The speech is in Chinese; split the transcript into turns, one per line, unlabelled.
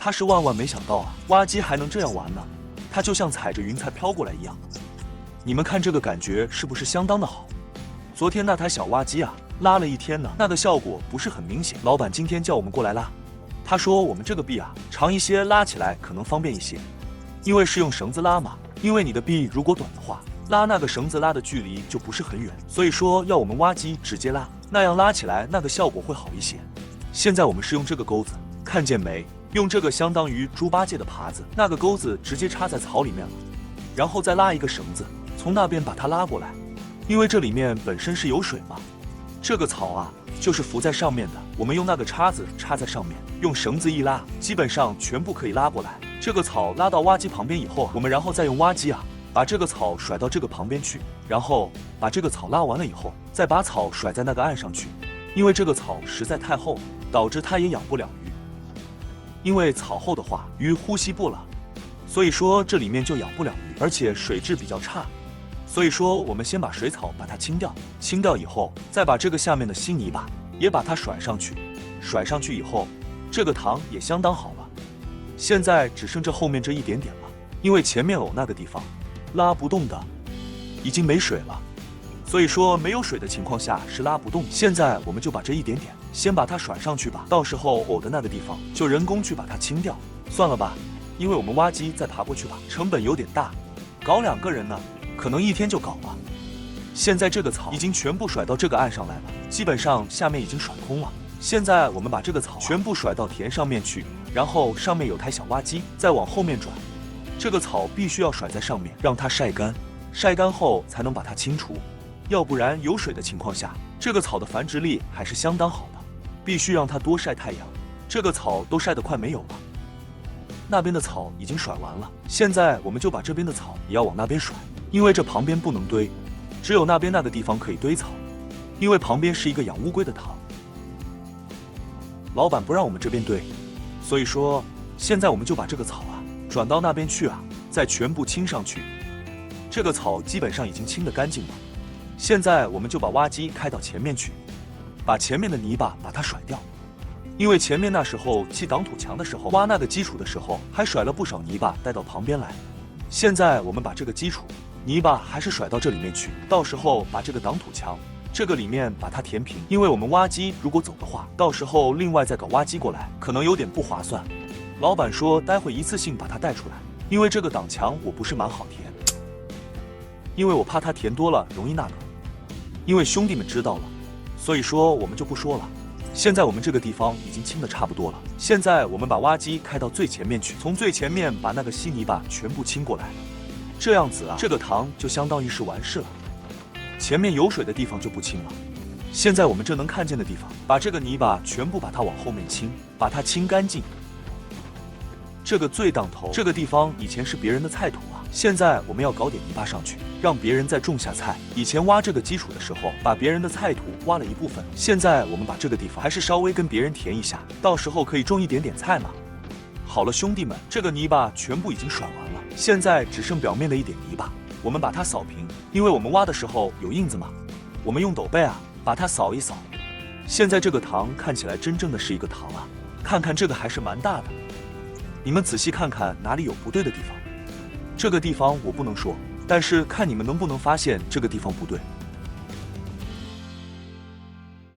他是万万没想到啊，挖机还能这样玩呢，它就像踩着云彩飘过来一样。你们看这个感觉是不是相当的好？昨天那台小挖机啊，拉了一天呢，那个效果不是很明显。老板今天叫我们过来拉，他说我们这个臂啊长一些，拉起来可能方便一些，因为是用绳子拉嘛。因为你的臂如果短的话，拉那个绳子拉的距离就不是很远，所以说要我们挖机直接拉，那样拉起来那个效果会好一些。现在我们是用这个钩子，看见没？用这个相当于猪八戒的耙子，那个钩子直接插在草里面了，然后再拉一个绳子，从那边把它拉过来。因为这里面本身是有水嘛，这个草啊就是浮在上面的，我们用那个叉子插在上面，用绳子一拉，基本上全部可以拉过来。这个草拉到挖机旁边以后啊，我们然后再用挖机啊把这个草甩到这个旁边去，然后把这个草拉完了以后，再把草甩在那个岸上去。因为这个草实在太厚，导致它也养不了鱼。因为草厚的话，鱼呼吸不了，所以说这里面就养不了鱼，而且水质比较差。所以说我们先把水草把它清掉，清掉以后，再把这个下面的稀泥巴也把它甩上去。甩上去以后，这个塘也相当好了。现在只剩这后面这一点点了，因为前面藕那个地方拉不动的，已经没水了。所以说没有水的情况下是拉不动。现在我们就把这一点点先把它甩上去吧，到时候藕的那个地方就人工去把它清掉。算了吧，因为我们挖机再爬过去吧，成本有点大，搞2个人呢，可能1天就搞了。现在这个草已经全部甩到这个岸上来了，基本上下面已经甩空了。现在我们把这个草全部甩到田上面去，然后上面有台小挖机，再往后面转。这个草必须要甩在上面，让它晒干，晒干后才能把它清除。要不然有水的情况下，这个草的繁殖力还是相当好的，必须让它多晒太阳。这个草都晒得快没有了，那边的草已经甩完了，现在我们就把这边的草也要往那边甩，因为这旁边不能堆，只有那边那个地方可以堆草，因为旁边是一个养乌龟的塘，老板不让我们这边堆，所以说现在我们就把这个草啊转到那边去啊，再全部清上去。这个草基本上已经清得干净了。现在我们就把挖机开到前面去，把前面的泥巴把它甩掉。因为前面那时候砌挡土墙的时候，挖那个基础的时候，还甩了不少泥巴带到旁边来。现在我们把这个基础泥巴还是甩到这里面去，到时候把这个挡土墙这个里面把它填平。因为我们挖机如果走的话，到时候另外再搞挖机过来，可能有点不划算。老板说待会一次性把它带出来，因为这个挡墙我不是蛮好填，因为我怕它填多了容易那个。因为兄弟们知道了，所以说我们就不说了。现在我们这个地方已经清得差不多了，现在我们把挖机开到最前面去，从最前面把那个稀泥巴全部清过来，这样子啊，这个塘就相当于是完事了。前面有水的地方就不清了，现在我们这能看见的地方，把这个泥巴全部把它往后面清，把它清干净。这个最当头这个地方以前是别人的菜土啊，现在我们要搞点泥巴上去，让别人再种下菜。以前挖这个基础的时候，把别人的菜土挖了一部分，现在我们把这个地方还是稍微跟别人填一下，到时候可以种一点点菜嘛。好了，兄弟们，这个泥巴全部已经甩完了，现在只剩表面的一点泥巴，我们把它扫平，因为我们挖的时候有印子嘛，我们用斗背啊把它扫一扫。现在这个塘看起来真正的是一个塘啊，看看这个还是蛮大的。你们仔细看看哪里有不对的地方，这个地方我不能说，但是看你们能不能发现这个地方不对。